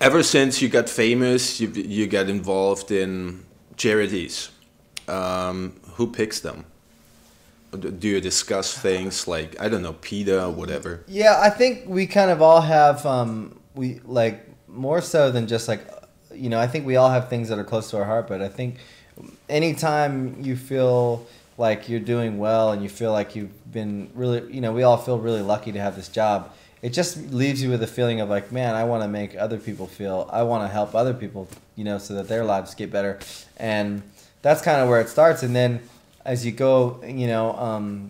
Ever since you got famous, you got involved in charities. Who picks them? Do you discuss things like, I don't know, PETA or whatever? Yeah, I think we kind of all have, we like more so than just like, you know, I think we all have things that are close to our heart, but I think anytime you feel like you're doing well and you feel like you've been really, you know, we all feel really lucky to have this job. It just leaves you with a feeling of like, man, I want to make other people feel, I want to help other people, you know, so that their lives get better. And that's kind of where it starts. And then as you go, you know,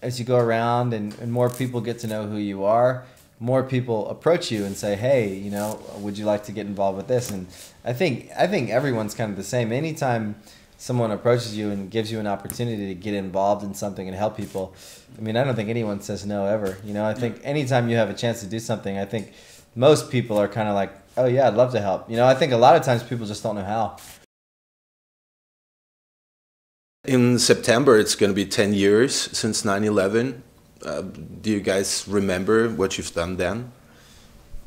as you go around and more people get to know who you are, more people approach you and say, hey, you know, would you like to get involved with this? And I think everyone's kind of the same. Anytime someone approaches you and gives you an opportunity to get involved in something and help people, I mean, I don't think anyone says no ever. You know, I think anytime you have a chance to do something, I think most people are kind of like, oh yeah, I'd love to help. You know, I think a lot of times people just don't know how. In September, it's going to be 10 years since 9/11. Do you guys remember what you've done then?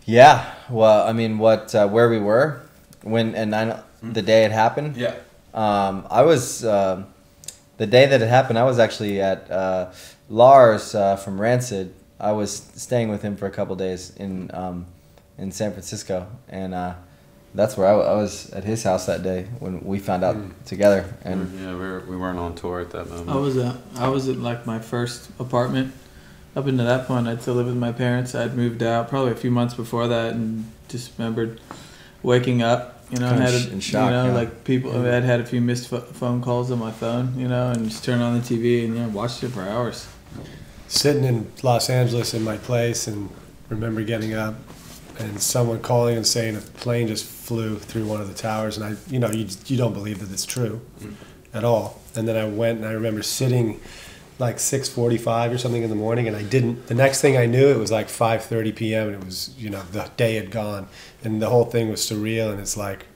Yeah, well, I mean, where we were when the day it happened. Yeah. I was the day that it happened. I was actually at Lars from Rancid. I was staying with him for a couple days in San Francisco, and that's where I was at his house that day when we found out together. And yeah, we weren't on tour at that moment. I was at like my first apartment. Up until that point, I'd still lived with my parents. I'd moved out probably a few months before that, and just remembered waking up. You know, in shock, you know, yeah. like people. I'd had a few missed phone calls on my phone. You know, and just turn on the TV and watched it for hours. Sitting in Los Angeles in my place, and remember getting up and someone calling and saying a plane just flew through one of the towers, and you know, you don't believe that it's true at all. And then I went, and I remember sitting like 6:45 or something in the morning, and I didn't. The next thing I knew, it was like 5:30 p.m. and it was, you know, the day had gone, and the whole thing was surreal. And it's like,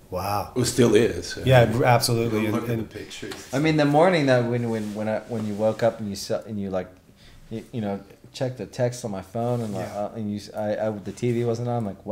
wow, It still is. yeah, absolutely. Look at And the pictures. I mean, the morning that when you woke up and you like, you know, checked the text on my phone and the TV wasn't on. I'm like,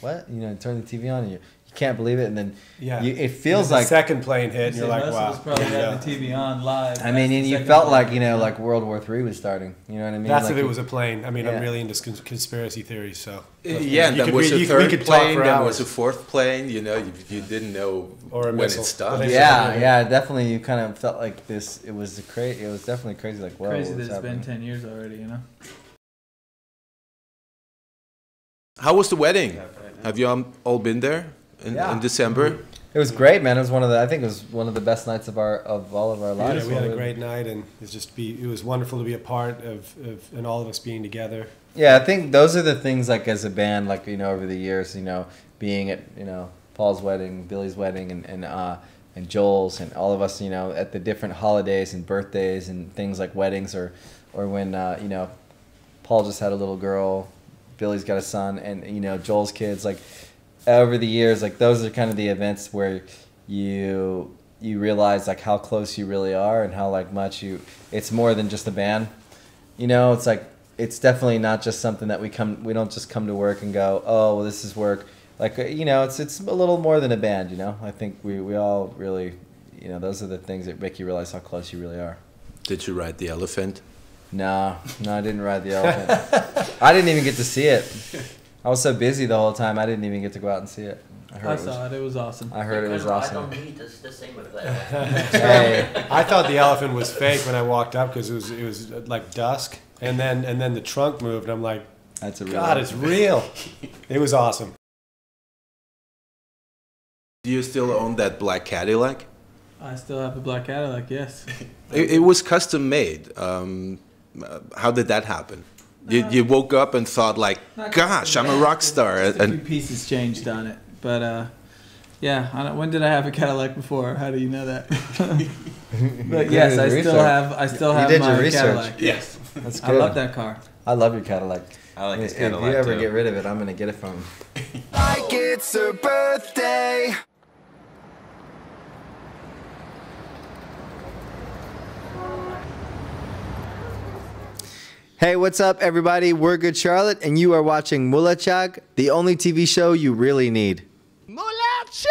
what? You know, turn the TV on and you can't believe it, and then it feels like the second plane hit, and you're like, wow. Was probably had the TV on live. I mean, and you felt like, you know, like World War III was starting. You know what I mean? That's like if it was a plane. I mean, I'm really into conspiracy theories, so. Yeah, and there was a third plane, there was a fourth plane, you know, you didn't know or a when missile. it stopped. Yeah, definitely. You kind of felt like this. It was definitely crazy. Like, whoa, Crazy that it's happening? been 10 years already. You know. How was the wedding? Have you all been there in December? It was great, man. It was I think it was one of the best nights of all of our lives. Yeah, we had a great night, and it was wonderful to be a part of and all of us being together. Yeah, I think those are the things, like, as a band, like, you know, over the years, you know, being at, you know, Paul's wedding, Billy's wedding, and Joel's, and all of us, you know, at the different holidays and birthdays and things like weddings, or when, you know, Paul just had a little girl, Billy's got a son, and, you know, Joel's kids, like, over the years, like, those are kind of the events where you realize, like, how close you really are, and how, like, much it's more than just a band. You know, it's like, it's definitely not just something that we don't just come to work and go, oh, well, this is work. Like, you know, it's a little more than a band, you know. I think we all really, you know, those are the things that make you realize how close you really are. Did you ride the elephant? No, I didn't ride the elephant. I didn't even get to see it. I was so busy the whole time, I didn't even get to go out and see it. I saw it. It was awesome. I heard it was awesome. I don't need to sing with that. Hey. I thought the elephant was fake when I walked up because it was like dusk, and then the trunk moved, and I'm like, That's a real God, it's real. It was awesome. Do you still own that black Cadillac? I still have a black Cadillac. Yes. It was custom made. How did that happen? You woke up and thought, like, gosh, I'm a rock star. A few pieces changed on it, but yeah. When did I have a Cadillac before? How do you know that? But yes, I still have my Cadillac. Yes, That's good. I love that car. I love your Cadillac. I like his If Cadillac you ever too. get rid of it, I'm gonna get it from him. Like it's her birthday. Hey, what's up, everybody? We're Good Charlotte, and you are watching MULATSCHAG, the only TV show you really need. MULATSCHAG!